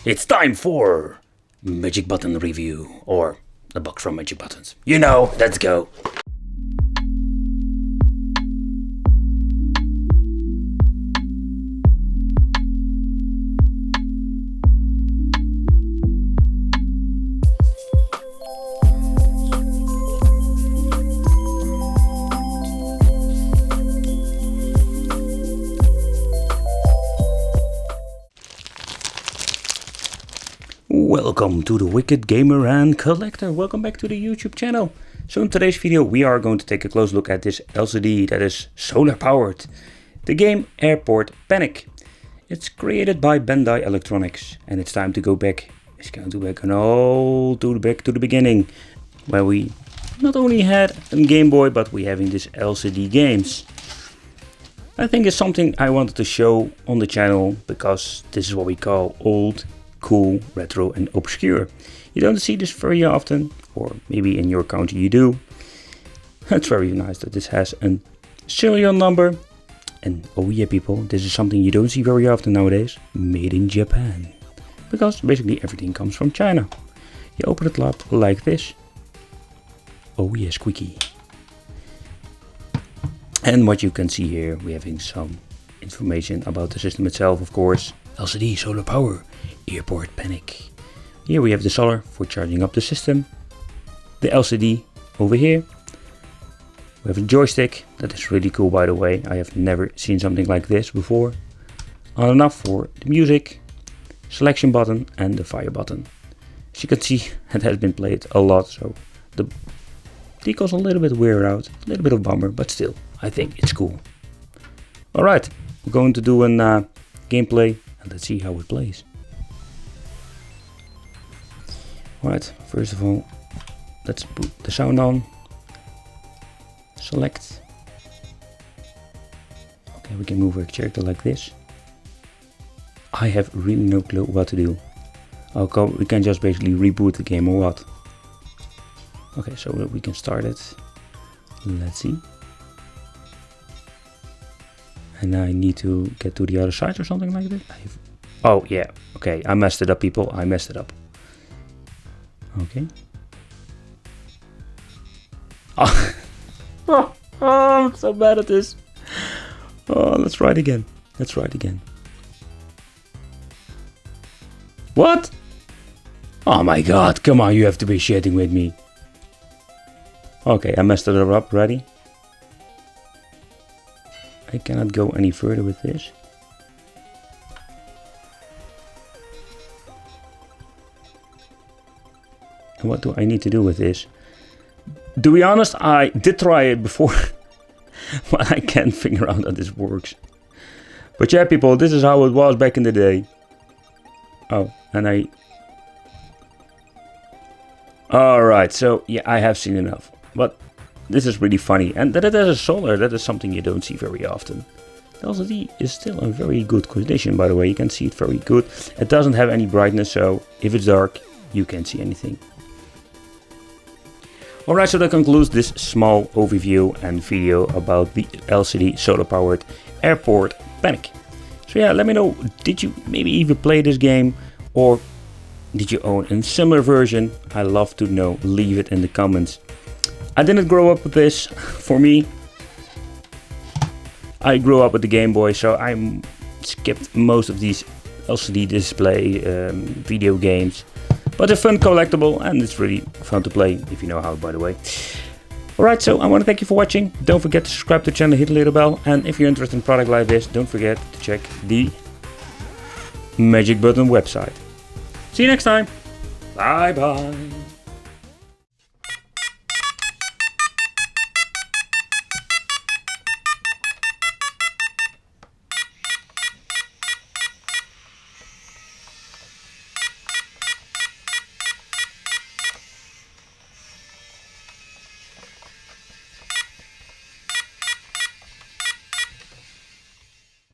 It's time for Magic Button review, or the box from Magic Buttons. You know, let's go. Welcome to the Wicked Gamer and Collector. Welcome back to the YouTube channel. So in today's video we are going to take a close look at this LCD that is solar powered. The game Airport Panic. It's created by Bandai Electronics and it's time to go back. It's going to back back to the beginning, where we not only had a Game Boy but we having this LCD games. I think it's something I wanted to show on the channel because this is what we call old, cool, retro and obscure. You don't see this very often, or maybe in your country you do. It's very nice that this has a serial number. And oh yeah people, this is something you don't see very often nowadays. Made in Japan. Because basically everything comes from China. You open it up like this. Oh yeah, squeaky. And what you can see here, we're having some information about the system itself, of course. LCD, solar power, Airport Panic. Here we have the solar for charging up the system. The LCD over here. We have a joystick, that is really cool by the way. I have never seen something like this before. On and off for the music, selection button and the fire button. As you can see, it has been played a lot, so the decal's a little bit wear out, a little bit of bummer, but still, I think it's cool. Alright, we're going to do a gameplay and let's see how it plays. Alright, first of all, let's put the sound on. Select. Okay, we can move our character like this. I have really no clue what to do. Okay, we can just basically reboot the game or what? Okay, so we can start it. Let's see. And I need to get to the other side or something like that. Oh yeah, okay, I messed it up people, I messed it up. Okay. Oh. Oh, I'm so bad at this. Oh, let's try it again. Let's try it again. What? Oh my god, come on, you have to be shitting with me. Okay, I messed it up, ready? I cannot go any further with this. And what do I need to do with this? To be honest, I did try it before, but I can't figure out how this works. But yeah people, this is how it was back in the day. Oh, and Alright, so yeah, I have seen enough. But this is really funny. And that it has a solar, that is something you don't see very often. The LCD is still in very good condition, by the way. You can see it very good. It doesn't have any brightness, so if it's dark, you can't see anything. Alright, so that concludes this small overview and video about the LCD solar powered Airport Panic. So yeah, let me know, did you maybe even play this game, or did you own a similar version? I love to know, leave it in the comments. I didn't grow up with this. For me, I grew up with the Game Boy, so I skipped most of these LCD display video games. But a fun collectible, and it's really fun to play, if you know how, by the way. Alright, so I want to thank you for watching. Don't forget to subscribe to the channel, hit the little bell. And if you're interested in a product like this, don't forget to check the Magic Button website. See you next time. Bye bye.